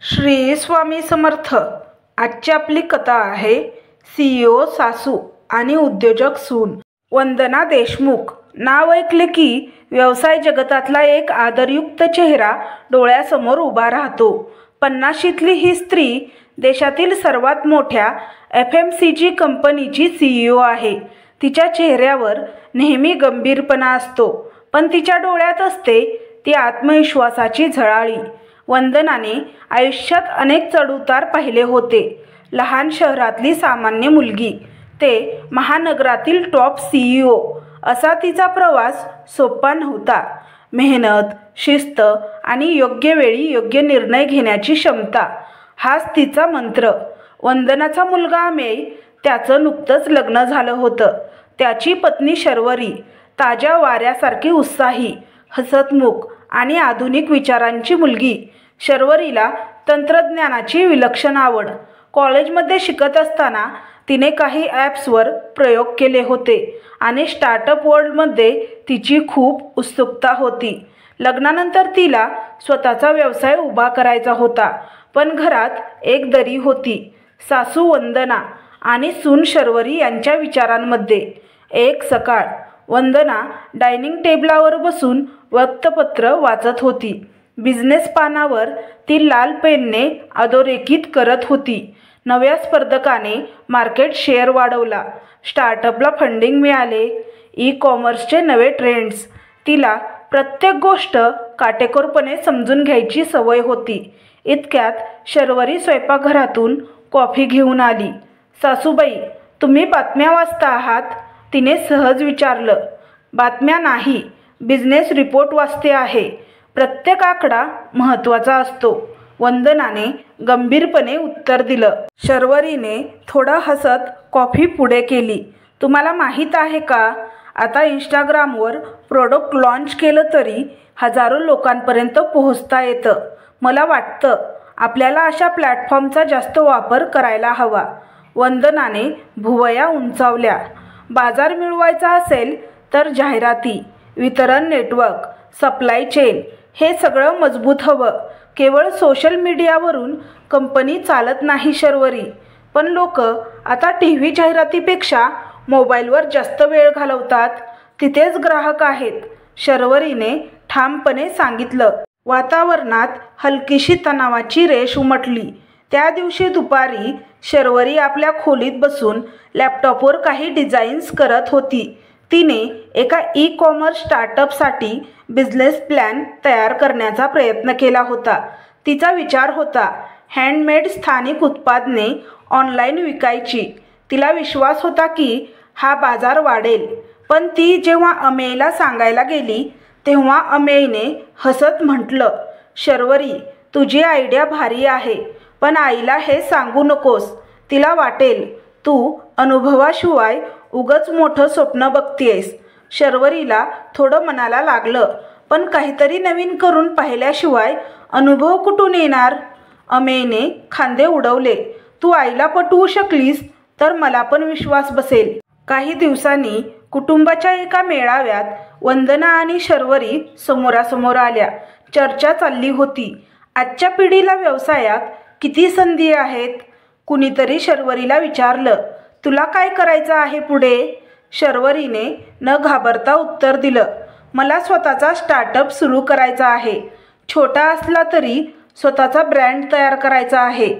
श्री स्वामी समर्थ। आजची आपली कथा आहे CEO सासू आणि उद्योजक सून। वंदना देशमुख नाव ऐकले की व्यवसाय जगतातला एक आदरयुक्त चेहरा डोळ्यासमोर उभा राहतो। 50शीतली ही स्त्री देशातील सर्वात मोठ्या FMCG कंपनीची CEO आहे। तिच्या चेहऱ्यावर नेहमी गंभीरपणा असतो, पण तिच्या डोळ्यात असते ती आत्मविश्वासाची झळाळी। वंदनाने आयुष्यात अनेक चढउतार पाहिले होते। लहान शहरातली सामान्य मुलगी ते महानगरातील टॉप CEO असा तिचा प्रवास सोपा नव्हता। मेहनत, शिस्त आणि योग्य वेळी योग्य निर्णय घेण्याची क्षमता हाच तिचा मंत्र। वंदनाचा मुलगा अमेय, त्याचं नुकतंच लग्न झालं होतं। त्याची पत्नी शर्वरी ताज्या वाऱ्यासारखी उत्साही, हसतमुख आणि आधुनिक विचारांची मुलगी। शर्वरीला तंत्रज्ञानाची विलक्षण आवड। कॉलेजमध्ये शिकत असताना तिने काही ॲप्सवर प्रयोग केले होते आणि स्टार्टअप वर्ल्डमध्ये तिची खूप उत्सुकता होती। लग्नानंतर तिला स्वतःचा व्यवसाय उभा करायचा होता, पण घरात एक दरी होती, सासू वंदना आणि सून शर्वरी यांच्या विचारांमध्ये। एक सकाळ वंदना डायनिंग टेबलावर बसून वृत्तपत्र वाचत होती। बिझनेस पानावर ती लाल पेनने अधोरेखित करत होती। नव्या स्पर्धकाने मार्केट शेअर वाढवला, स्टार्टअपला फंडिंग मिळाले, ई-कॉमर्सचे नवे ट्रेंड्स। तिला प्रत्येक गोष्ट काटेकोरपणे समजून घ्यायची सवय होती। इतक्यात शर्वरी स्वयंपाकघरातून कॉफी घेऊन आली। सासूबाई, तुम्ही बातम्या वाचता आहात? तिने सहज विचारलं। बातम्या नाही, बिझनेस रिपोर्ट वाचते आहे। प्रत्येक आकडा महत्त्वाचा असतो, वंदनाने गंभीरपणे उत्तर दिलं। शर्वरीने थोडं हसत कॉफी पुढे केली। तुम्हाला माहीत आहे का, आता इंस्टाग्रामवर प्रोडक्ट लॉन्च केलं तरी हजारो लोकांपर्यंत पोहोचता येतं। मला वाटतं आपल्याला अशा प्लॅटफॉर्मचा जास्त वापर करायला हवा। वंदनाने भुवया उंचावल्या। बाजार मिळवायचा असेल तर जाहिराती, वितरण नेटवर्क, सप्लाय चेन हे सगळं मजबूत हवं। केवळ सोशल मीडियावरून कंपनी चालत नाही शर्वरी, पण लोक आता TV जाहिरातीपेक्षा मोबाईलवर जास्त वेळ घालवतात, तिथेच ग्राहक आहेत, शर्वरीने ठामपणे सांगितलं। वातावरणात हलकीशी तणावाची रेष उमटली। त्या दिवशी दुपारी शर्वरी आपल्या खोलीत बसून लॅपटॉपवर काही डिझाईन्स करत होती। तिने एका ई-कॉमर्स स्टार्टअपसाठी बिझनेस प्लॅन तयार करण्याचा प्रयत्न केला होता। तिचा विचार होता हँडमेड स्थानिक उत्पादने ऑनलाईन विकायची। तिला विश्वास होता की हा बाजार वाढेल, पण ती जेव्हा अमेयला सांगायला गेली तेव्हा अमेयने हसत म्हटलं, शर्वरी, तुझी आयडिया भारी आहे, पण आईला हे सांगू नकोस। तिला वाटेल तू अनुभवाशिवाय उगाच मोठं स्वप्न बघतेयस। शर्वरीला थोडं मनाला लागलं, पण काहीतरी नवीन करून पाहिल्याशिवाय अनुभव कुठून येणार? अमेयने खांदे उडवले। तू आईला पटवू शकलीस तर मला पण विश्वास बसेल। काही दिवसांनी कुटुंबाच्या एका मेळाव्यात वंदना आणि शर्वरी समोरासमोर आल्या। चर्चा चालली होती, आजच्या पिढीला व्यवसायात किती संधी आहेत? कुणीतरी शर्वरीला विचारलं, तुला काय करायचं आहे पुढे? शर्वरीने न घाबरता उत्तर दिलं, मला स्वतःचा स्टार्टअप सुरू करायचा आहे। छोटा असला तरी स्वतःचा ब्रँड तयार करायचा आहे।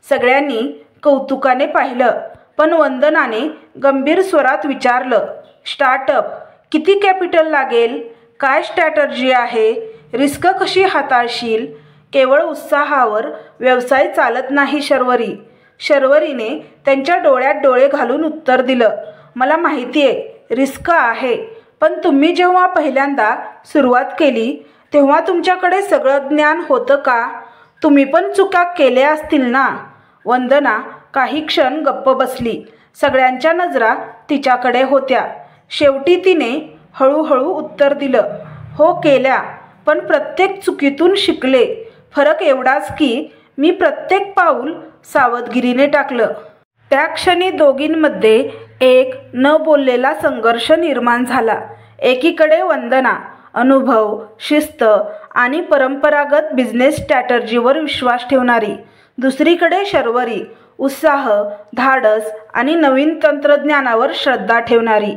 सगळ्यांनी कौतुकाने पाहिलं, पण वंदनाने गंभीर स्वरात विचारलं, स्टार्टअप किती कॅपिटल लागेल? काय स्ट्रॅटर्जी आहे? रिस्क कशी हाताळशील? केवळ उत्साहावर व्यवसाय चालत नाही शर्वरी। शर्वरीने त्यांच्या डोळ्यात डोळे घालून उत्तर दिलं, मला माहितीये रिस्क आहे, पण तुम्ही जेव्हा पहिल्यांदा सुरुवात केली तेव्हा तुमच्याकडे सगळं ज्ञान होतं का? तुम्ही पण चुका केल्या असतील ना? वंदना काही क्षण गप्प बसली। सगळ्यांच्या नजरा तिच्याकडे होत्या। शेवटी तिने हळूहळू उत्तर दिलं, हो केल्या, पण प्रत्येक चुकीतून शिकले। फरक एवढाच की मी प्रत्येक पाऊल सावधगिरीने टाकलं। त्या क्षणी दोघींमध्ये एक न बोललेला संघर्ष निर्माण झाला। एकीकडे वंदना अनुभव, शिस्त आणि परंपरागत बिझनेस स्ट्रॅटर्जीवर विश्वास ठेवणारी. दुसरीकडे शर्वरी उत्साह, धाडस आणि नवीन तंत्रज्ञानावर श्रद्धा ठेवणारी.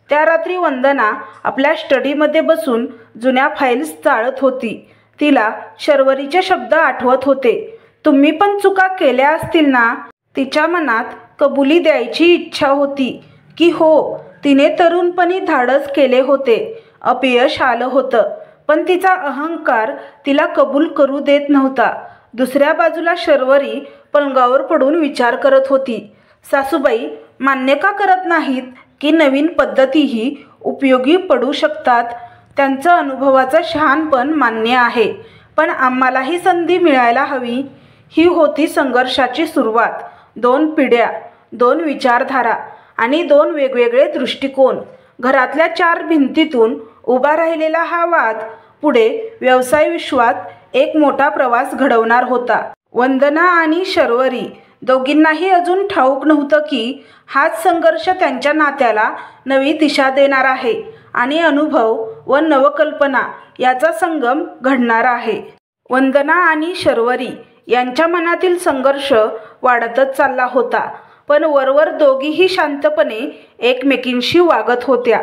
त्या रात्री वंदना आपल्या स्टडीमध्ये बसून जुन्या फाईल्स चाळत होती. तिला शर्वरीचे शब्द आठवत होते. तुम्ही पण चुका केल्या असतील ना? तिच्या मनात कबुली द्यायची इच्छा होती की हो, तिने तरुणपणी धाडस केले होते. अपयश आलं होतं, पण तिचा अहंकार तिला कबूल करू देत नव्हता. दुसऱ्या बाजूला शर्वरी पलंगावर पडून विचार करत होती. सासूबाई मान्य का करत नाहीत की नवीन पद्धतीही उपयोगी पडू शकतात? त्यांचं अनुभवाचं शहाणपण मान्य आहे, पण आम्हालाही संधी मिळायला हवी. ही होती संघर्षाची सुरुवात. 2 पिढ्या, 2 विचारधारा आणि 2 वेगवेगळे दृष्टिकोन. घरातल्या 4 भिंतीतून उभा राहिलेला हा वाद पुढे व्यवसाय विश्वात एक मोठा प्रवास घडवणार होता. वंदना आणि शर्वरी दोघींनाही अजून ठाऊक नव्हतं की हाच संघर्ष त्यांच्या नात्याला नवी दिशा देणार आहे आणि अनुभव व नवकल्पना याचा संगम घडणार आहे. वंदना आणि शर्वरी यांच्या मनातील संघर्ष वाढतच चालला होता, पण वरवर दोघीही शांतपणे एकमेकींशी वागत होत्या.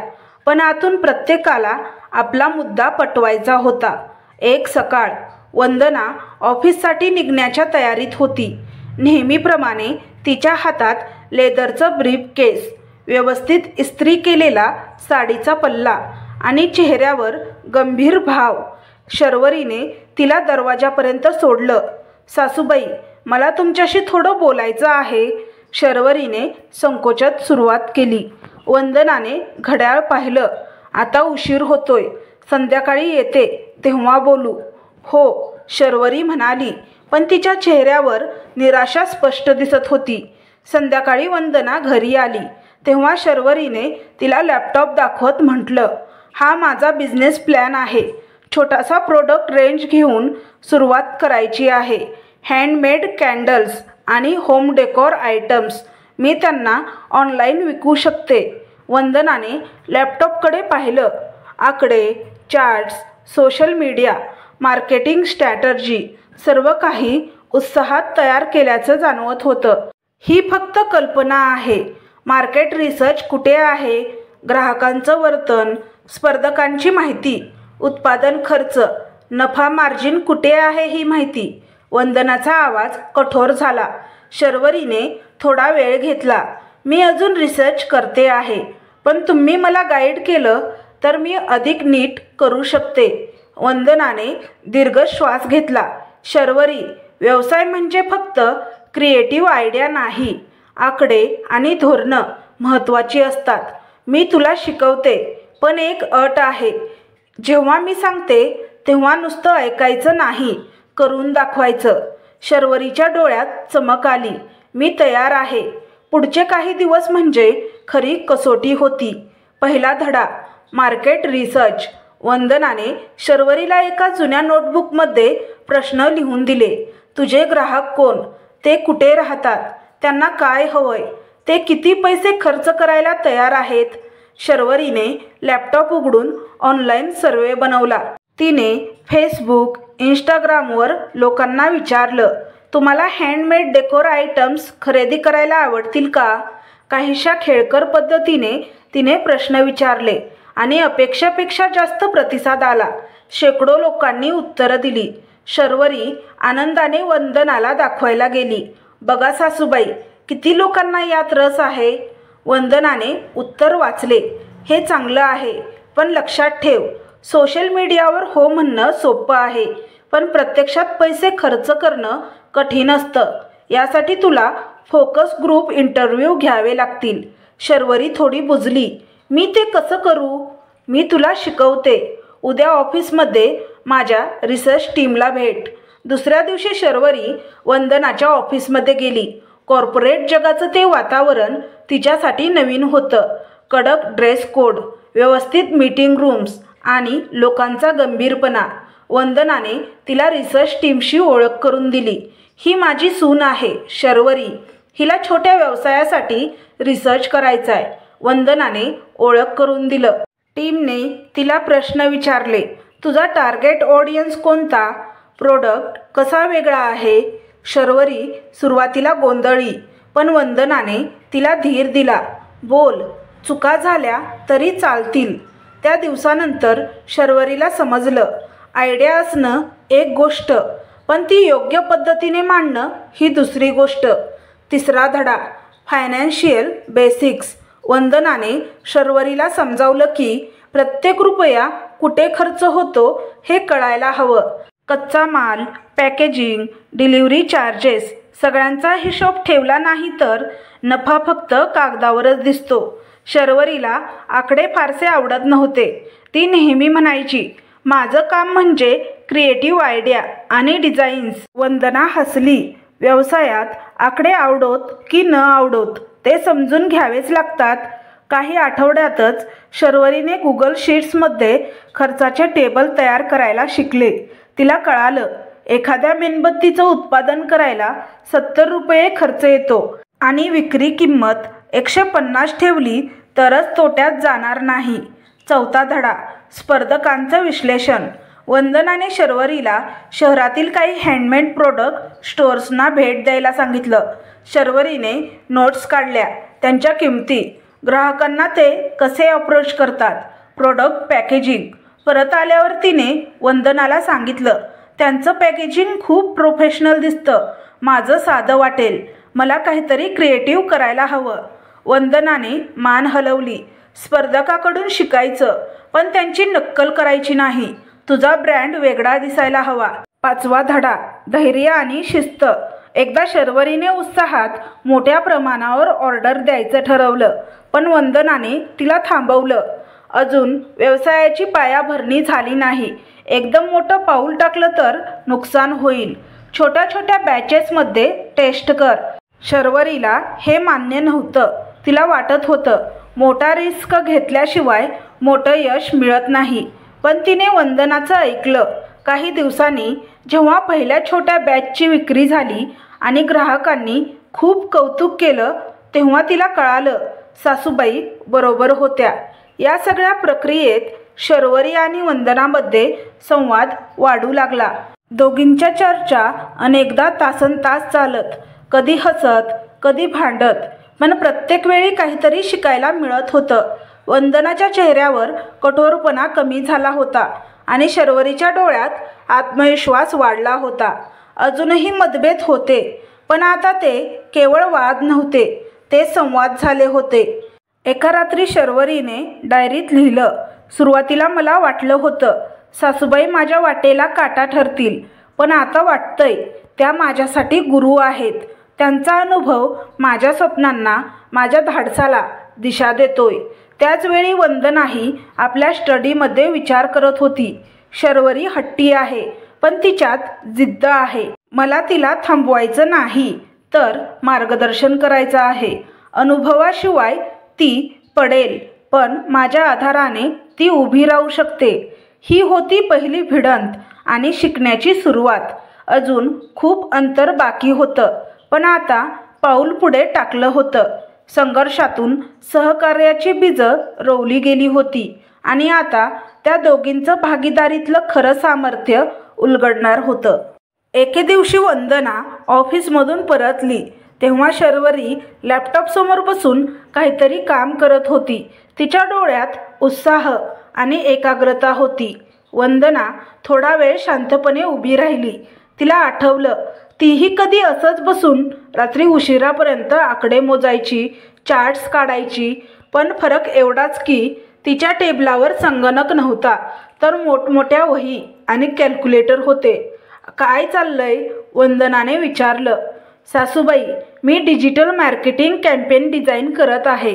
पण आतून प्रत्येकाला आपला मुद्दा पटवायचा होता. एक सकाळ वंदना ऑफिससाठी निघण्याच्या तयारीत होती. नेहमीप्रमाणे तिच्या हातात लेदरचं ब्रीफकेस, व्यवस्थित इस्त्री केलेला साडीचा पल्ला आणि चेहऱ्यावर गंभीर भाव. शर्वरीने तिला दरवाजापर्यंत सोडलं. सासूबाई, मला तुमच्याशी थोडं बोलायचं आहे. शर्वरीने संकोचात सुरुवात केली. वंदनाने घड्याळ पाहिलं. आता उशीर होतोय. संध्याकाळी येते तेव्हा बोलू. हो, शर्वरी म्हणाली, पण तिच्या चेहऱ्यावर निराशा स्पष्ट दिसत होती. संध्याकाळी वंदना घरी आली तेव्हा शर्वरीने तिला लॅपटॉप दाखवत म्हटलं, हा माझा बिझनेस प्लॅन आहे. छोटासा प्रोडक्ट रेंज घेऊन सुरुवात करायची आहे. हँडमेड कॅन्डल्स आणि होम डेकोर आयटम्स. मी त्यांना ऑनलाईन विकू शकते. वंदनाने लॅपटॉपकडे पाहिलं. आकडे, charts, social media, marketing strategy सर्व काही उत्साहात तयार केल्याचं जाणवत होतं. ही फक्त कल्पना आहे. मार्केट रिसर्च कुठे आहे? ग्राहकांचं वर्तन, स्पर्धकांची माहिती, उत्पादन खर्च, नफा मार्जिन कुठे आहे ही माहिती. वंदनाचा आवाज कठोर झाला. शर्वरीने थोडा वेळ घेतला. मी अजून रिसर्च करते आहे, पण तुम्ही मला गाईड केलं तर मी अधिक नीट करू शकते. वंदनाने दीर्घ श्वास घेतला. शर्वरी, व्यवसाय म्हणजे फक्त क्रिएटिव्ह आयडिया नाही. आकडे आणि धोरणं महत्त्वाची असतात. मी तुला शिकवते, पण एक अट आहे. जेव्हा मी सांगते तेव्हा नुसतं ऐकायचं नाही, करून दाखवायचं. शर्वरीच्या डोळ्यात चमक आली. मी तयार आहे. पुढचे काही दिवस म्हणजे खरी कसोटी होती. पहिला धडा, मार्केट रिसर्च. वंदनाने शर्वरीला एका जुन्या नोटबुकमध्ये प्रश्न लिहून दिले. तुझे ग्राहक कोण? ते कुठे राहतात? त्यांना काय हवंय? ते किती पैसे खर्च करायला तयार आहेत? शर्वरीने लॅपटॉप उघडून ऑनलाईन सर्वे बनवला. तिने फेसबुक, इंस्टाग्रामवर लोकांना विचारलं, तुम्हाला हँडमेड डेकोर आयटम्स खरेदी करायला आवडतील का? काहीशा खेळकर पद्धतीने तिने प्रश्न विचारले आणि अपेक्षेपेक्षा जास्त प्रतिसाद आला. शेकडो लोकांनी उत्तरं दिली. शर्वरी आनंदाने वंदनाला दाखवायला गेली. बघा सासूबाई, किती लोकांना यात रस आहे. वंदनाने उत्तर वाचले. हे चांगलं आहे, पण लक्षात ठेव, सोशल मीडियावर हो म्हणणं सोपं आहे, पण प्रत्यक्षात पैसे खर्च करणं कठीण असतं. यासाठी तुला फोकस ग्रुप इंटरव्ह्यू घ्यावे लागतील. शर्वरी थोडी बुजली. मी ते कसं करू? मी तुला शिकवते. उद्या ऑफिसमध्ये माझ्या रिसर्च टीमला भेट. दुसऱ्या दिवशी शर्वरी वंदनाच्या ऑफिसमध्ये गेली. कॉर्पोरेट जगाचं ते वातावरण तिच्यासाठी नवीन होतं. कडक ड्रेस कोड, व्यवस्थित मीटिंग रूम्स आणि लोकांचा गंभीरपणा. वंदनाने तिला रिसर्च टीमशी ओळख करून दिली. ही माझी सून आहे, शर्वरी. हिला छोट्या व्यवसायासाठी रिसर्च करायचा आहे. वंदनाने ओळख करून दिलं. टीमने तिला प्रश्न विचारले, तुझा टार्गेट ऑडियन्स कोणता? प्रोडक्ट कसा वेगळा आहे? शर्वरी सुरुवातीला गोंधळली, पण वंदनाने तिला धीर दिला. बोल, चुका झाल्या तरी चालतील. त्या दिवसानंतर शर्वरीला समजलं, आयडिया असणं एक गोष्ट, पण ती योग्य पद्धतीने मांडणं ही दुसरी गोष्ट. तिसरा धडा, फायनान्शियल बेसिक्स. वंदनाने शर्वरीला समजावलं की प्रत्येक रुपया कुठे खर्च होतो हे कळायला हवं. कच्चा माल, पॅकेजिंग, डिलिव्हरी चार्जेस सगळ्यांचा हिशोब ठेवला नाही तर नफा फक्त कागदावरच दिसतो. शर्वरीला आकडे फारसे आवडत नव्हते. ती नेहमी म्हणायची, माझं काम म्हणजे क्रिएटिव्ह आयडिया आणि डिझाईन्स. वंदना हसली. व्यवसायात आकडे आवडोत की न आवडोत ते समजून घ्यावेच लागतात. काही आठवड्यातच शर्वरीने गुगल शीट्समध्ये खर्चाचे टेबल तयार करायला शिकले. तिला कळालं, एखाद्या मेणबत्तीचं उत्पादन करायला 70 रुपये खर्च येतो आणि विक्री किंमत 150 ठेवली तरच तोट्यात जाणार नाही. चौथा धडा, स्पर्धकांचं विश्लेषण. वंदनाने शर्वरीला शहरातील काही हँडमेड प्रोडक्ट स्टोअर्सना भेट द्यायला सांगितलं. शर्वरीने नोट्स काढल्या, त्यांच्या किंमती, ग्राहकांना ते कसे अप्रोच करतात, प्रोडक्ट पॅकेजिंग. परत आल्यावर तिने वंदनाला सांगितलं, त्यांचं पॅकेजिंग खूप प्रोफेशनल दिसतं. माझं साधं वाटेल. मला काहीतरी क्रिएटिव्ह करायला हवं. वंदनाने मान हलवली. स्पर्धकाकडून शिकायचं, पण त्यांची नक्कल करायची नाही. तुझा ब्रँड वेगळा दिसायला हवा. पाचवा धडा, धैर्य आणि शिस्त. एकदा शर्वरीने उत्साहात मोठ्या प्रमाणावर ऑर्डर द्यायचं ठरवलं, पण वंदनाने तिला थांबवलं. अजून व्यवसायाची पायाभरणी झाली नाही. एकदम मोठं पाऊल टाकलं तर नुकसान होईल. छोट्या छोट्या बॅचेसमध्ये टेस्ट कर. शर्वरीला हे मान्य नव्हतं. तिला वाटत होतं, मोठा रिस्क घेतल्याशिवाय मोठं यश मिळत नाही. पण तिने वंदनाचं ऐकलं. काही दिवसांनी जेव्हा पहिल्या छोट्या बॅचची विक्री झाली आणि ग्राहकांनी खूप कौतुक केलं, तेव्हा तिला कळालं, सासूबाई बरोबर होत्या. या सगळ्या प्रक्रियेत शर्वरी आणि वंदनामध्ये संवाद वाढू लागला. दोघींच्या चर्चा अनेकदा तासनतास चालत, कधी हसत, कधी भांडत, पण प्रत्येक वेळी काहीतरी शिकायला मिळत होतं. वंदनाच्या चेहऱ्यावर कठोरपणा कमी झाला होता आणि शर्वरीच्या डोळ्यात आत्मविश्वास वाढला होता. अजूनही मतभेद होते, पण आता ते केवळ वाद नव्हते, ते संवाद झाले होते. एका रात्री शर्वरीने डायरीत लिहिलं, सुरुवातीला मला वाटलं होतं, सासूबाई माझ्या वाटेला काटा ठरतील, पण आता वाटतंय त्या माझ्यासाठी गुरु आहेत. त्यांचा अनुभव माझ्या स्वप्नांना, माझ्या धाडसाला दिशा देतोय. त्याचवेळी वंदनाही आपल्या स्टडीमध्ये विचार करत होती. शर्वरी हट्टी आहे, पण तिच्यात जिद्द आहे. मला तिला थांबवायचं नाही, तर मार्गदर्शन करायचं आहे. अनुभवाशिवाय ती पडेल, पण माझ्या आधाराने ती उभी राहू शकते. ही होती पहिली भिडंत आणि शिकण्याची सुरुवात. अजून खूप अंतर बाकी होतं, पण आता पाऊल पुढे टाकलं होतं. संघर्षातून सहकार्याची बीजं रोवली गेली होती आणि आता त्या दोघींचं भागीदारीतलं खरं सामर्थ्य उलगडणार होतं. एके दिवशी वंदना ऑफिसमधून परतली तेव्हा शर्वरी लॅपटॉपसमोर बसून काहीतरी काम करत होती. तिच्या डोळ्यात उत्साह आणि एकाग्रता होती. वंदना थोडा वेळ शांतपणे उभी राहिली. तिला आठवलं, तीही कधी असंच बसून रात्री उशिरापर्यंत आकडे मोजायची, चार्ट्स काढायची. पण फरक एवढाच की तिच्या टेबलावर संगणक नव्हता, तर मोठमोठ्या वही आणि कॅल्क्युलेटर होते. काय चाललंय? वंदनाने विचारलं. सासूबाई, मी डिजिटल मार्केटिंग कॅम्पेन डिझाईन करत आहे.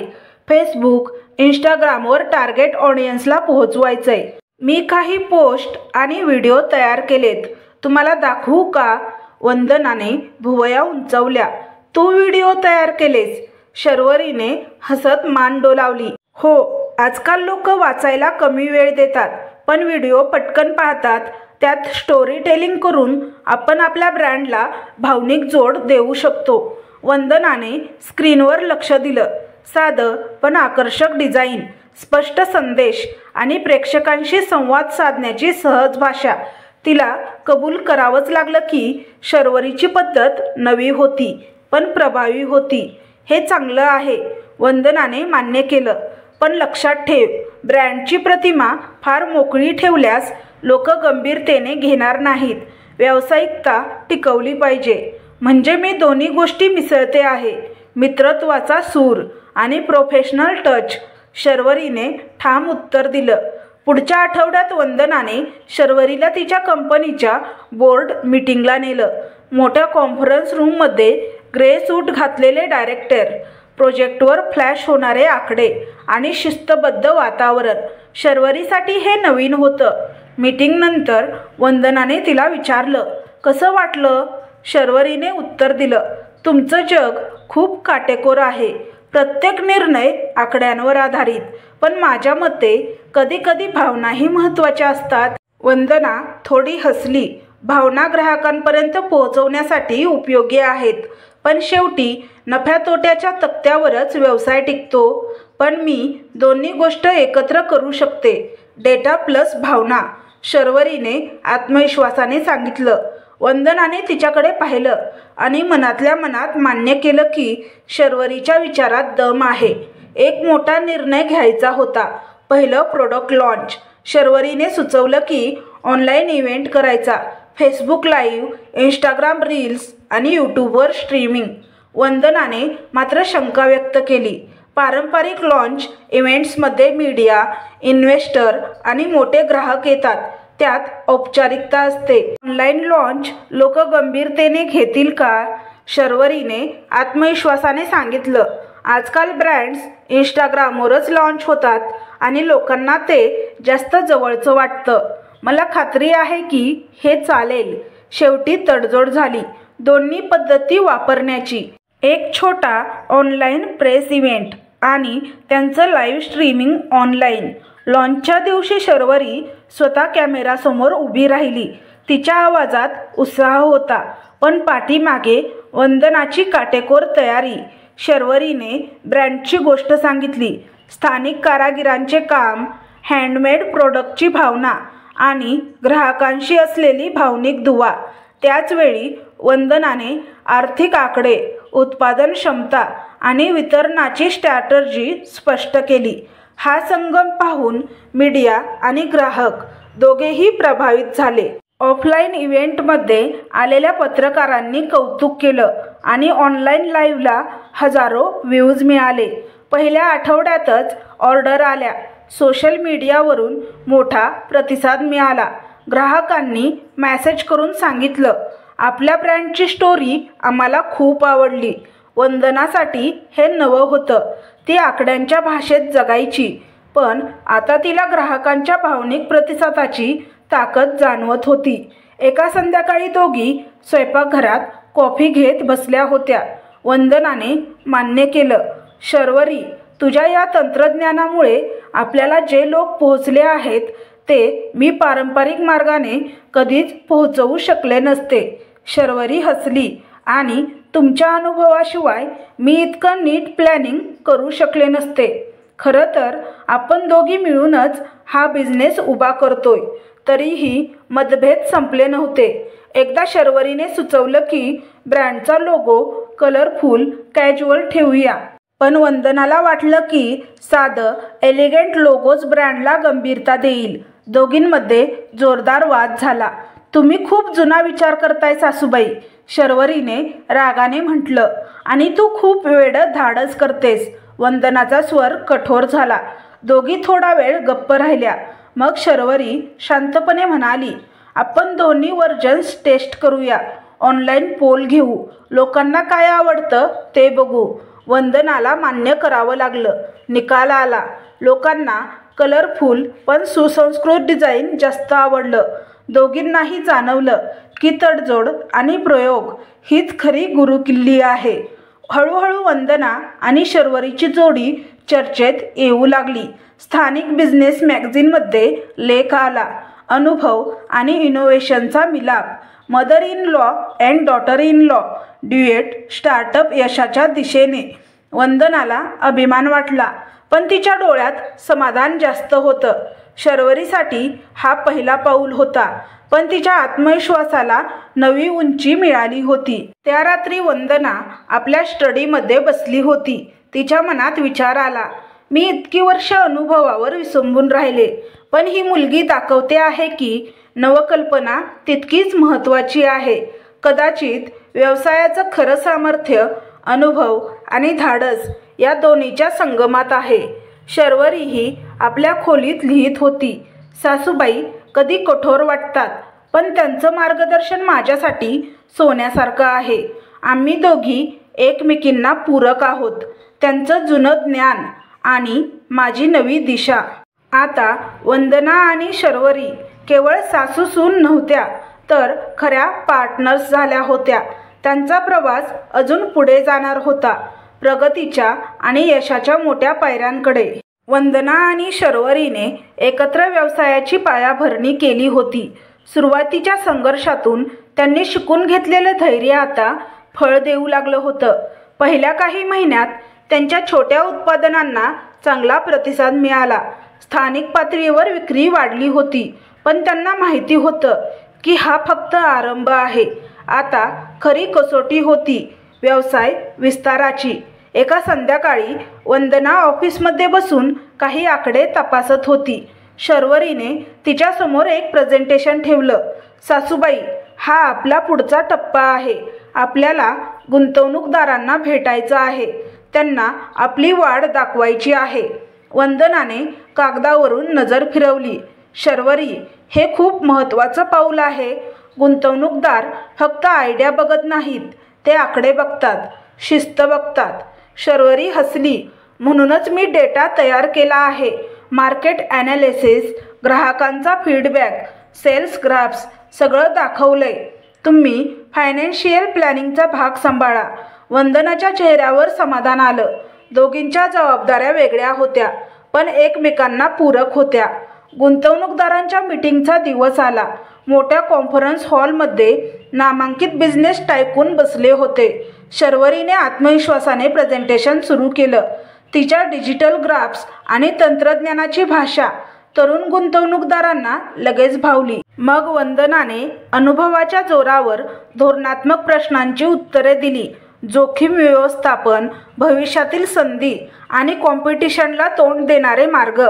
फेसबुक, इंस्टाग्रामवर टार्गेट ऑडियन्सला पोहोचवायचंय. मी काही पोस्ट आणि व्हिडिओ तयार केलेत. तुम्हाला दाखवू का? वंदनाने भुवया उंचावल्या. तू व्हिडिओ तयार केलेस? शर्वरीने हसत मान डोलावली. हो, आजकाल लोक वाचायला कमी वेळ देतात, पण व्हिडिओ पटकन पाहतात. त्यात स्टोरी टेलिंग करून आपण आपल्या ब्रँडला भावनिक जोड देऊ शकतो. वंदनाने स्क्रीनवर लक्ष दिलं. साधं पण आकर्षक डिझाईन, स्पष्ट संदेश आणि प्रेक्षकांशी संवाद साधण्याची सहज भाषा. तिला कबूल करावंच लागलं की शर्वरीची पद्धत नवी होती पण प्रभावी होती. हे चांगलं आहे, वंदनाने मान्य केलं. पण लक्षात ठेव, ब्रँडची प्रतिमा फार मोकळी ठेवल्यास लोक गंभीरतेने घेणार नाहीत. व्यावसायिकता टिकवली पाहिजे. म्हणजे मी दोन्ही गोष्टी मिसळते आहे, मित्रत्वाचा सूर आणि प्रोफेशनल टच, शर्वरीने ठाम उत्तर दिलं. पुढच्या आठवड्यात वंदनाने शर्वरीला तिच्या कंपनीच्या बोर्ड मीटिंगला नेलं. मोठ्या कॉन्फरन्स रूममध्ये ग्रे सूट घातलेले डायरेक्टर, प्रोजेक्टवर फ्लॅश होणारे आकडे आणि शिस्तबद्ध वातावरण. शर्वरीसाठी हे नवीन होतं. मीटिंगनंतर वंदनाने तिला विचारलं, कसं वाटलं? शर्वरीने उत्तर दिलं, तुमचं जग खूप काटेकोर आहे. प्रत्येक निर्णय आकड्यांवर आधारित. पण माझ्या मते कधीकधी भावनाही महत्त्वाच्या असतात. वंदना थोडी हसली. भावना ग्राहकांपर्यंत पोहोचवण्यासाठी उपयोगी आहेत, पण शेवटी नफ्या तोट्याच्या तक्त्यावरच व्यवसाय टिकतो. पण मी दोन्ही गोष्ट एकत्र करू शकते, डेटा प्लस भावना, शर्वरीने आत्मविश्वासाने सांगितलं. वंदनाने तिच्याकडे पाहिलं आणि मनातल्या मनात मान्य केलं की शर्वरीच्या विचारात दम आहे. एक मोठा निर्णय घ्यायचा होता. पहिलं प्रोडक्ट लॉन्च. शर्वरीने सुचवलं की ऑनलाईन इव्हेंट करायचा, फेसबुक लाईव्ह, इंस्टाग्राम रील्स आणि यूट्यूबवर स्ट्रीमिंग. वंदनाने मात्र शंका व्यक्त केली. पारंपरिक लॉन्च इव्हेंट्समध्ये मीडिया, इन्व्हेस्टर आणि मोठे ग्राहक येतात, त्यात औपचारिकता असते. ऑनलाईन लॉन्च लोक गंभीरतेने घेतील का? शर्वरीने आत्मविश्वासाने सांगितलं, आजकाल ब्रँड्स इंस्टाग्रामवरच लॉन्च होतात आणि लोकांना ते जास्त जवळचं वाटतं. मला खात्री आहे की हे चालेल. शेवटी तडजोड झाली दोन्ही पद्धती वापरण्याची. एक छोटा ऑनलाईन प्रेस इव्हेंट आणि त्यांचं लाईव्ह स्ट्रीमिंग ऑनलाईन. लॉन्चच्या दिवशी शर्वरी स्वतः कॅमेरासमोर उभी राहिली. तिच्या आवाजात उत्साह होता, पण पाठीमागे वंदनाची काटेकोर तयारी. शर्वरीने ब्रँडची गोष्ट सांगितली, स्थानिक कारागिरांचे काम, हँडमेड प्रोडक्टची भावना आणि ग्राहकांशी असलेली भावनिक दुवा. त्याचवेळी वंदनाने आर्थिक आकडे, उत्पादन क्षमता आणि वितरणाची स्ट्रॅटर्जी स्पष्ट केली. हा संगम पाहून मीडिया आणि ग्राहक दोघेही प्रभावित झाले. ऑफलाईन इव्हेंटमध्ये आलेल्या पत्रकारांनी कौतुक केलं आणि ऑनलाईन लाईव्हला हजारो व्ह्यूज मिळाले. पहिल्या आठवड्यातच ऑर्डर आल्या. सोशल मीडियावरून मोठा प्रतिसाद मिळाला. ग्राहकांनी मेसेज करून सांगितलं, आपल्या ब्रँडची स्टोरी आम्हाला खूप आवडली. वंदनासाठी हे नवं होतं. ती आकड्यांच्या भाषेत जगायची, पण आता तिला ग्राहकांच्या भावनिक प्रतिसादाची ताकद जाणवत होती. एका संध्याकाळी दोघी स्वयंपाकघरात कॉफी घेत बसल्या होत्या. वंदनाने मान्य केलं, शर्वरी, तुझ्या या तंत्रज्ञानामुळे आपल्याला जे लोक पोहोचले आहेत ते मी पारंपरिक मार्गाने कधीच पोहोचवू शकले नसते. शर्वरी हसली आणि तुमच्या अनुभवाशिवाय मी इतकं नीट प्लॅनिंग करू शकले नसते. खरं तर आपण दोघी मिळूनच हा बिझनेस उभा करतोय. तरीही मतभेद संपले नव्हते. एकदा शर्वरीने सुचवलं की ब्रँडचा लोगो कलरफुल, कॅज्युअल ठेवूया. पण वंदनाला वाटलं की साधं, एलिगंट लोगोच ब्रँडला गंभीरता देईल. दोघींमध्ये जोरदार वाद झाला. तुम्ही खूप जुना विचार करताय सासूबाई, शर्वरीने रागाने म्हटलं. आणि तू खूप वेडं धाडस करतेस. वंदनाचा स्वर कठोर झाला. दोघी थोडा वेळ गप्प राहिल्या. मग शर्वरी शांतपणे म्हणाली, आपण दोन्ही व्हर्जन्स टेस्ट करूया. ऑनलाईन पोल घेऊ. लोकांना काय आवडतं ते बघू. वंदनाला मान्य करावं लागलं. निकाल आला. लोकांना कलरफुल पण सुसंस्कृत डिझाईन जास्त आवडलं. दोघींनाही जाणवलं की तडजोड आणि प्रयोग हीच खरी गुरुकिल्ली आहे. हळूहळू वंदना आणि शर्वरीची जोडी चर्चेत येऊ लागली. स्थानिक बिझनेस मॅगझिनमध्ये लेख आला. अनुभव आणि इनोव्हेशनचा मिलाप. Mother in law and daughter in law duet startup यशाच्या दिशेने. वंदनाला अभिमान वाटला, पण तिच्या डोळ्यात समाधान जास्त होतं. शर्वरीसाठी हा पहिला पाऊल होता, पण तिच्या आत्मविश्वासाला नवी उंची मिळाली होती. त्या रात्री वंदना आपल्या स्टडीमध्ये बसली होती. तिच्या मनात विचार आला, मी इतकी वर्ष अनुभवावर विसंबून राहिले, पण ही मुलगी दाखवते आहे की नवकल्पना तितकीच महत्त्वाची आहे. कदाचित व्यवसायाचं खरं सामर्थ्य अनुभव आणि धाडस या दोन्हीच्या संगमात आहे. शर्वरीही आपल्या खोलीत लिहित होती, सासूबाई कधी कठोर वाटतात, पण त्यांचं मार्गदर्शन माझ्यासाठी सोन्यासारखं आहे. आम्ही दोघी एकमेकींना पूरक आहोत. त्यांचं जुनं ज्ञान आणि माझी नवी दिशा. आता वंदना आणि शर्वरी केवळ सासू सून नव्हत्या, तर खऱ्या पार्टनर्स झाल्या होत्या. त्यांचा प्रवास अजून पुढे जाणार होता, प्रगतीच्या आणि यशाच्या मोठ्या पायऱ्यांकडे. वंदना आणि शर्वरीने एकत्र व्यवसायाची पायाभरणी केली होती. सुरुवातीच्या संघर्षातून त्यांनी शिकून घेतलेलं धैर्य आता फळ देऊ लागलं होतं. पहिल्या काही महिन्यात त्यांच्या छोट्या उत्पादनांना चांगला प्रतिसाद मिळाला. स्थानिक पातळीवर विक्री वाढली होती, पण त्यांना माहिती होतं की हा फक्त आरंभ आहे. आता खरी कसोटी होती व्यवसाय विस्ताराची. एका संध्याकाळी वंदना ऑफिसमध्ये बसून काही आकडे तपासत होती. शर्वरीने तिच्यासमोर एक प्रेझेंटेशन ठेवलं. सासूबाई, हा आपला पुढचा टप्पा आहे. आपल्याला गुंतवणूकदारांना भेटायचं आहे, त्यांना आपली वाढ दाखवायची आहे. वंदनाने कागदावरून नजर फिरवली. शर्वरी, हे खूप महत्त्वाचं पाऊल आहे. गुंतवणूकदार फक्त आयडिया बघत नाहीत, ते आकडे बघतात, शिस्त बघतात. शर्वरी हसली. म्हणूनच मी डेटा तयार केला आहे. मार्केट ॲनालिसिस, ग्राहकांचा फीडबॅक, सेल्स ग्राफ्स सगळं दाखवलंय. तुम्ही फायनान्शियल प्लॅनिंगचा भाग सांभाळा. वंदनाच्या चेहऱ्यावर समाधान आलं. दोघींच्या जबाबदाऱ्या वेगळ्या होत्या, पण एकमेकांना पूरक होत्या. गुंतवणूकदारांच्या मीटिंगचा दिवस आला. मोठ्या कॉन्फरन्स हॉलमध्ये नामांकित बिझनेस टायकून बसले होते. शर्वरीने आत्मविश्वासाने प्रेझेंटेशन सुरू केलं. तिच्या डिजिटल ग्राफ्स आणि तंत्रज्ञानाची भाषा तरुण गुंतवणूकदारांना लगेच भावली. मग वंदनाने अनुभवाच्या जोरावर धोरणात्मक प्रश्नांची उत्तरे दिली. जोखीम व्यवस्थापन, भविष्यातील संधी आणि कॉम्पिटिशनला तोंड देणारे मार्ग.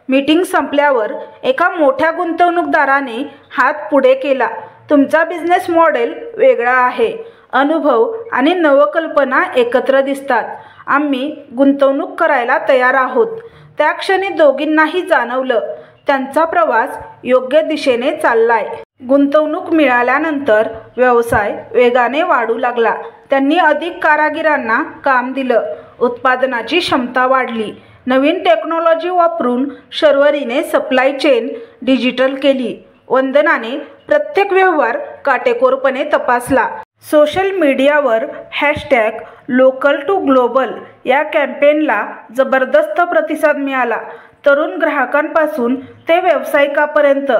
मीटिंग संपल्यावर एका मोठ्या गुंतवणूकदाराने हात पुढे केला. तुमचा बिझनेस मॉडेल वेगळा आहे. अनुभव आणि नवकल्पना एकत्र दिसतात. आम्ही गुंतवणूक करायला तयार आहोत. त्या क्षणी दोघींनाही जाणवलं, त्यांचा प्रवास योग्य दिशेने चाललाय. गुंतवणूक मिळाल्यानंतर व्यवसाय वेगाने वाढू लागला. त्यांनी अधिक कारागिरांना काम दिलं. उत्पादनाची क्षमता वाढली. नवीन टेक्नॉलॉजी वापरून शर्वरीने सप्लाय चेन डिजिटल केली. वंदनाने प्रत्येक व्यवहार काटेकोरपणे तपासला. सोशल मीडियावर #लोकल टू ग्लोबल या कॅम्पेनला जबरदस्त प्रतिसाद मिळाला. तरुण ग्राहकांपासून ते व्यावसायिकापर्यंत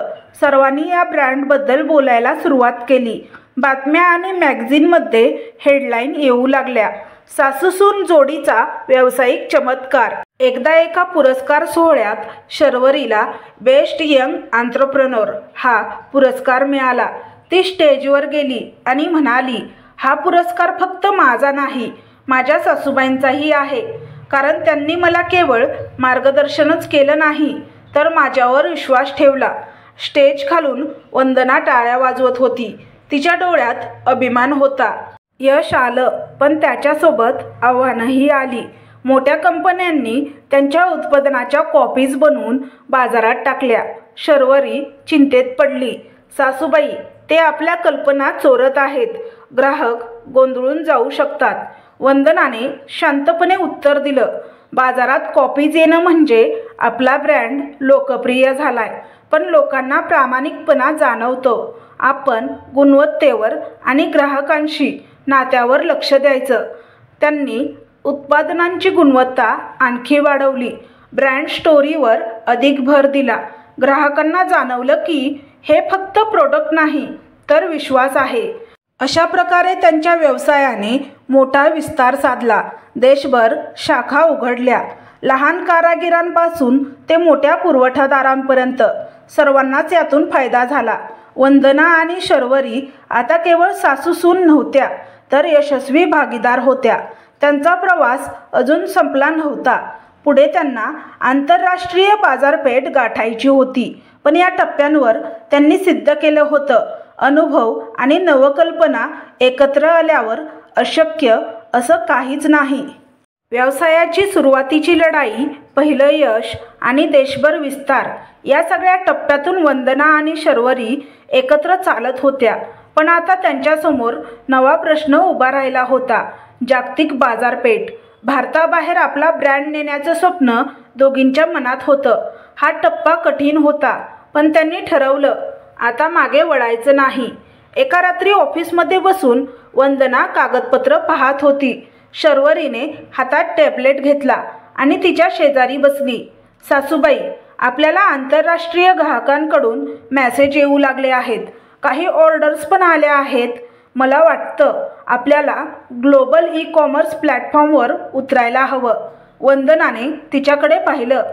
सर्वांनी या ब्रँडबद्दल बोलायला सुरुवात केली. बातम्या आणि मॅगझिनमध्ये हेडलाईन येऊ लागल्या. सासूसून जोडीचा व्यावसायिक चमत्कार. एकदा एका पुरस्कार सोहळ्यात शर्वरीला बेस्ट यंग एंटरप्रेन्योर हा पुरस्कार मिळाला. ती स्टेजवर गेली आणि म्हणाली, हा पुरस्कार फक्त माझा नाही, माझ्या सासूबाईंचाही आहे. कारण त्यांनी मला केवळ मार्गदर्शनच केलं नाही, तर माझ्यावर विश्वास ठेवला. स्टेज खालून वंदना टाळ्या वाजवत होती. तिच्या डोळ्यात अभिमान होता. यश आलं, पण त्याच्यासोबत आव्हानंही आली. मोठ्या कंपन्यांनी त्यांच्या उत्पादनाच्या कॉपीज बनवून बाजारात टाकल्या. शर्वरी चिंतेत पडली. सासूबाई, ते आपल्या कल्पना चोरत आहेत. ग्राहक गोंधळून जाऊ शकतात. वंदनाने शांतपणे उत्तर दिलं, बाजारात कॉपीज येणं म्हणजे आपला ब्रँड लोकप्रिय झालाय, पण लोकांना प्रामाणिकपणा जाणवतो. आपण गुणवत्तेवर आणि ग्राहकांशी नात्यावर लक्ष द्यायचं. त्यांनी उत्पादनांची गुणवत्ता आणखी वाढवली. ब्रँड स्टोरीवर अधिक भर दिला. ग्राहकांना जाणवलं की हे फक्त प्रोडक्ट नाही, तर विश्वास आहे. अशा प्रकारे त्यांच्या व्यवसायाने मोठा विस्तार साधला. देशभर शाखा उघडल्या. लहान कारागिरांपासून ते मोठ्या पुरवठादारांपर्यंत सर्वांनाच यातून फायदा झाला. वंदना आणि शर्वरी आता केवळ सासूसून नव्हत्या, तर यशस्वी भागीदार होत्या. त्यांचा प्रवास अजून संपला नव्हता. पुढे त्यांना आंतरराष्ट्रीय बाजारपेठ गाठायची होती. पण या टप्प्यांवर त्यांनी सिद्ध केलं होतं, अनुभव आणि नवकल्पना एकत्र आल्यावर अशक्य असं काहीच नाही. व्यवसायाची सुरुवातीची लढाई, पहिलं यश आणि देशभर विस्तार या सगळ्या टप्प्यातून वंदना आणि शर्वरी एकत्र चालत होत्या. पण आता त्यांच्यासमोर नवा प्रश्न उभा राहिला होता, जागतिक बाजारपेठ. भारताबाहेर आपला ब्रँड नेण्याचं स्वप्न दोघींच्या मनात होतं. हा टप्पा कठीण होता, पण त्यांनी ठरवलं, आता मागे वळायचं नाही. एका रात्री ऑफिसमध्ये बसून वंदना कागदपत्र पाहत होती. शर्वरीने हातात टॅबलेट घेतला आणि तिच्या शेजारी बसली. सासूबाई, आपल्याला आंतरराष्ट्रीय ग्राहकांकडून मेसेज येऊ लागले आहेत. काही ऑर्डर्स पण आल्या आहेत. मला वाटतं आपल्याला ग्लोबल ई-कॉमर्स प्लॅटफॉर्मवर उतरायला हवं. वंदनाने तिच्याकडे पाहिलं.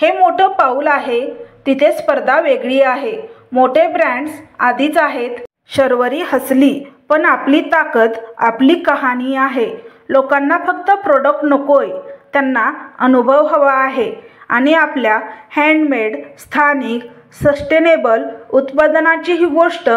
हे मोठं पाऊल आहे. तिथे स्पर्धा वेगळी आहे. मोठे ब्रँड्स आधीच आहेत. शर्वरी हसली. पण आपली ताकद, आपली कहाणी आहे. लोकांना फक्त प्रोडक्ट नकोय, त्यांना अनुभव हवा आहे. आणि आपल्या हँडमेड, स्थानिक, सस्टेनेबल उत्पादनाची ही गोष्ट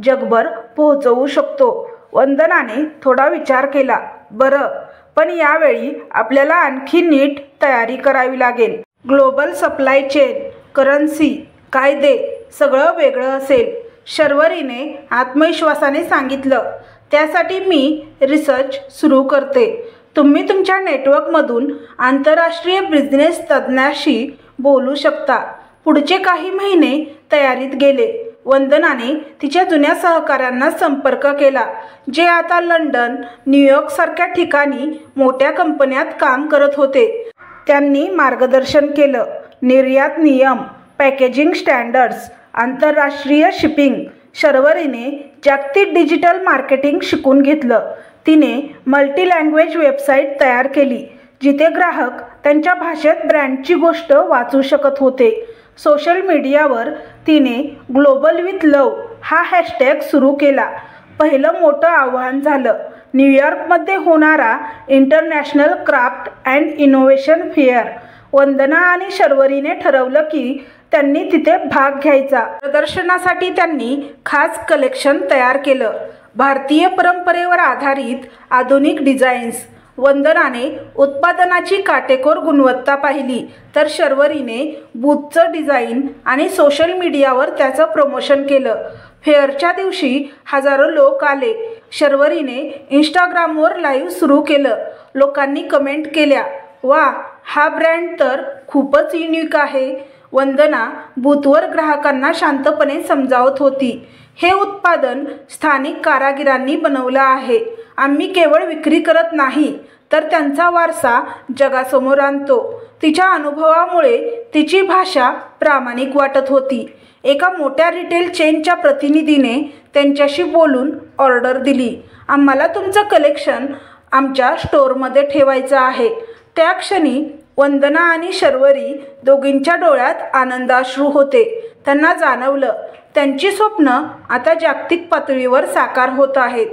जगभर पोहोचवू शकतो. वंदनाने थोडा विचार केला. बरं, पण यावेळी आपल्याला आणखी नीट तयारी करावी लागेल. ग्लोबल सप्लाय चेन, करन्सी, कायदे सगळं वेगळं असेल. शर्वरीने आत्मविश्वासाने सांगितलं. त्यासाठी मी रिसर्च सुरू करते. तुम्ही तुमच्या नेटवर्कमधून आंतरराष्ट्रीय बिझनेस तज्ज्ञाशी बोलू शकता. पुढचे काही महिने तयारीत गेले. वंदनाने तिच्या जुन्या सहकाऱ्यांना संपर्क केला, जे आता लंडन, न्यूयॉर्कसारख्या ठिकाणी मोठ्या कंपन्यात काम करत होते. त्यांनी मार्गदर्शन केलं. निर्यात नियम, पॅकेजिंग स्टँडर्ड्स, आंतरराष्ट्रीय शिपिंग. शर्वरीने जागतिक डिजिटल मार्केटिंग शिकून घेतलं. तिने मल्टी लँग्वेज वेबसाईट तयार केली, जिथे ग्राहक त्यांच्या भाषेत ब्रँडची गोष्ट वाचू शकत होते. सोशल मीडियावर तिने ग्लोबल विथ लव हा हॅशटॅग सुरू केला. पहिलं मोठं आव्हान झालं, न्यूयॉर्कमध्ये होणारा international craft and innovation fair. Vandana आणि शर्वरीने ठरवलं की त्यांनी तिथे भाग घ्यायचा. प्रदर्शनासाठी त्यांनी खास कलेक्शन तयार केलं. भारतीय परंपरेवर आधारित आधुनिक डिझाईन्स. वंदनाने उत्पादनाची काटेकोर गुणवत्ता पाहिली, तर शर्वरीने बूथचं डिझाईन आणि सोशल मीडियावर त्याचं प्रमोशन केलं. फेअरच्या दिवशी हजारो लोक आले. शर्वरीने इंस्टाग्रामवर लाईव्ह सुरू केलं. लोकांनी कमेंट केल्या, वा, हा ब्रँड तर खूपच युनिक आहे. वंदना बूथवर ग्राहकांना शांतपणे समजावत होती, हे उत्पादन स्थानिक कारागिरांनी बनवलं आहे. आम्ही केवळ विक्री करत नाही, तर त्यांचा वारसा जगासमोर आणतो. तिच्या अनुभवामुळे तिची भाषा प्रामाणिक वाटत होती. एका मोठ्या रिटेल चेनच्या प्रतिनिधीने त्यांच्याशी बोलून ऑर्डर दिली. आम्हाला तुमचं कलेक्शन आमच्या स्टोअरमध्ये ठेवायचं आहे. त्या क्षणी वंदना आणि शर्वरी दोघींच्या डोळ्यात आनंदाश्रू होते. त्यांना जाणवलं, त्यांची स्वप्न आता जागतिक पातळीवर साकार होत आहेत.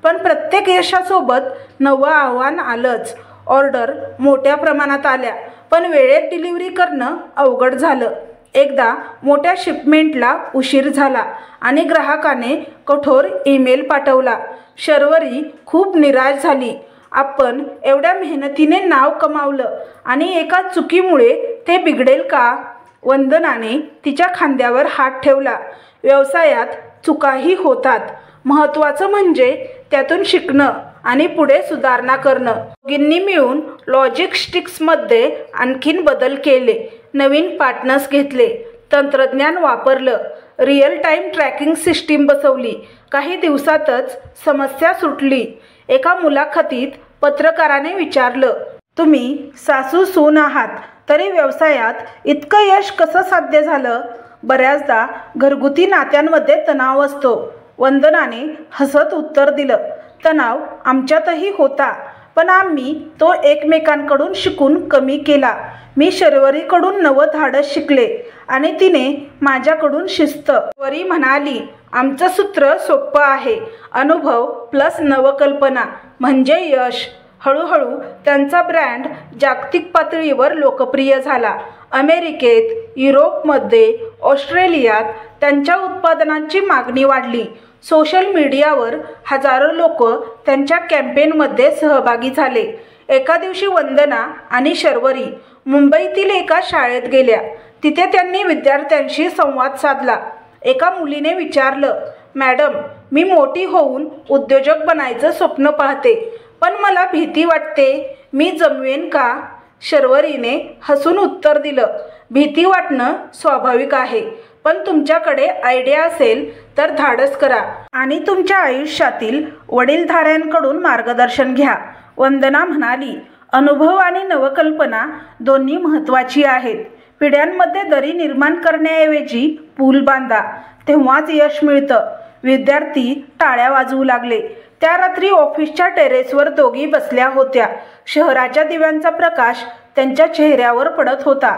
पण प्रत्येक यशासोबत नवं आव्हान आलंच. ऑर्डर मोठ्या प्रमाणात आल्या, पण वेळेत डिलिव्हरी करणं अवघड झालं. एकदा मोठ्या शिपमेंटला उशीर झाला आणि ग्राहकाने कठोर ईमेल पाठवला. शर्वरी खूप निराश झाली. आपण एवढ्या मेहनतीने नाव कमावलं आणि एका चुकीमुळे ते बिघडेल का? वंदनाने तिच्या खांद्यावर हात ठेवला. व्यवसायात चुकाही होतात. महत्त्वाचं म्हणजे त्यातून शिकणं आणि पुढे सुधारणा करणं. दोघींनी मिळून लॉजिस्टिक्समध्ये आणखीन बदल केले. नवीन पार्टनर्स घेतले, तंत्रज्ञान वापरलं, रिअल टाईम ट्रॅकिंग सिस्टीम बसवली. काही दिवसातच समस्या सुटली. एका मुलाखतीत पत्रकाराने विचारलं, तुम्ही सासू सून आहात, तरी व्यवसायात इतकं यश कसं साध्य झालं? बऱ्याचदा घरगुती नात्यांमध्ये तणाव असतो. वंदनाने हसत उत्तर दिलं, तणाव आमच्यातही होता, पण आम्ही तो एकमेकांकडून शिकून कमी केला. मी शर्वरीकडून नवं धाडस शिकले आणि तिने माझ्याकडून शिस्त. शर्वरी म्हणाली, आमचं सूत्र सोपं आहे. अनुभव प्लस नवकल्पना म्हणजे यश. हळूहळू त्यांचा ब्रँड जागतिक पातळीवर लोकप्रिय झाला. अमेरिकेत, युरोपमध्ये, ऑस्ट्रेलियात त्यांच्या उत्पादनांची मागणी वाढली. सोशल मीडियावर हजारो लोक त्यांच्या कॅम्पेनमध्ये सहभागी झाले. एका दिवशी वंदना आणि शर्वरी मुंबईतील एका शाळेत गेल्या. तिथे त्यांनी विद्यार्थ्यांशी संवाद साधला. एका मुलीने विचारलं, मॅडम, मी मोठी होऊन उद्योजक बनायचं स्वप्न पाहते, पण मला भीती वाटते. मी जमवेन का? शर्वरीने हसून उत्तर दिलं, भीती वाटणं स्वाभाविक आहे, पण तुमच्याकडे आयडिया असेल तर धाडस करा आणि तुमच्या आयुष्यातील वडीलधाऱ्यांकडून मार्गदर्शन घ्या. वंदना म्हणाली, अनुभव आणि नवकल्पना दोन्ही महत्त्वाची आहेत. पिढ्यांमध्ये दरी निर्माण करण्याऐवजी पूल बांधा, तेव्हाच यश मिळतं. विद्यार्थी टाळ्या वाजवू लागले. त्या रात्री ऑफिसच्या टेरेसवर दोघी बसल्या होत्या. शहराच्या दिव्यांचा प्रकाश त्यांच्या चेहऱ्यावर पडत होता.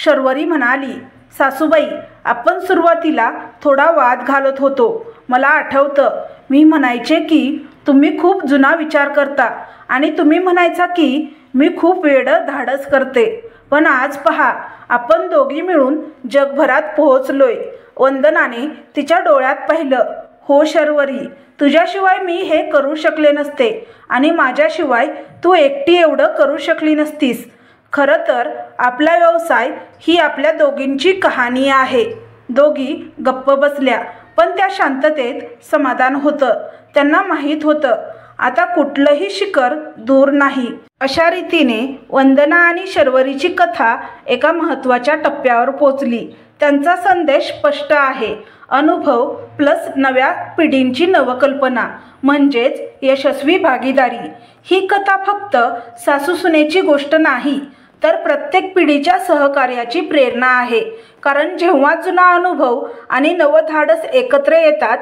शर्वरी म्हणाली, सासूबाई, आपण सुरुवातीला थोडा वाद घालत होतो. मला आठवतं, मी म्हणायचे की तुम्ही खूप जुना विचार करता आणि तुम्ही म्हणायचा की मी खूप वेडं धाडस करते. पण आज पहा, आपण दोघी मिळून जगभरात पोहोचलोय. वंदनाने तिच्या डोळ्यात पाहिलं. हो शर्वरी, तुझ्याशिवाय मी हे करू शकले नसते आणि माझ्याशिवाय तू एकटी एवढं करू शकली नसतीस. खरं तर आपला व्यवसाय ही आपल्या दोघींची कहाणी आहे. दोघी गप्प बसल्या, पण त्या शांततेत समाधान होतं. त्यांना माहीत होतं, आता कुठलंही शिखर दूर नाही. अशा रीतीने वंदना आणि शर्वरीची कथा एका महत्त्वाच्या टप्प्यावर पोचली. त्यांचा संदेश स्पष्ट आहे. अनुभव प्लस नव्या पिढींची नवकल्पना म्हणजेच यशस्वी भागीदारी. ही कथा फक्त सासूसुनेची गोष्ट नाही, तर प्रत्येक पिढीच्या सहकार्याची प्रेरणा आहे. कारण जेव्हा जुना अनुभव आणि नवधाडस एकत्र येतात,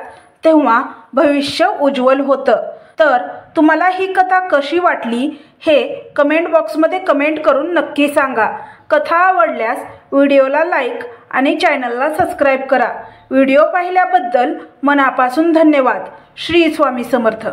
तेव्हा भविष्य उज्ज्वल होतं. तर तुम्हाला ही कथा कशी वाटली हे कमेंट बॉक्समध्ये कमेंट करून नक्की सांगा. कथा आवडल्यास व्हिडिओला लाईक आणि चॅनलला सबस्क्राईब करा. व्हिडिओ पाहिल्याबद्दल मनापासून धन्यवाद. श्री स्वामी समर्थ.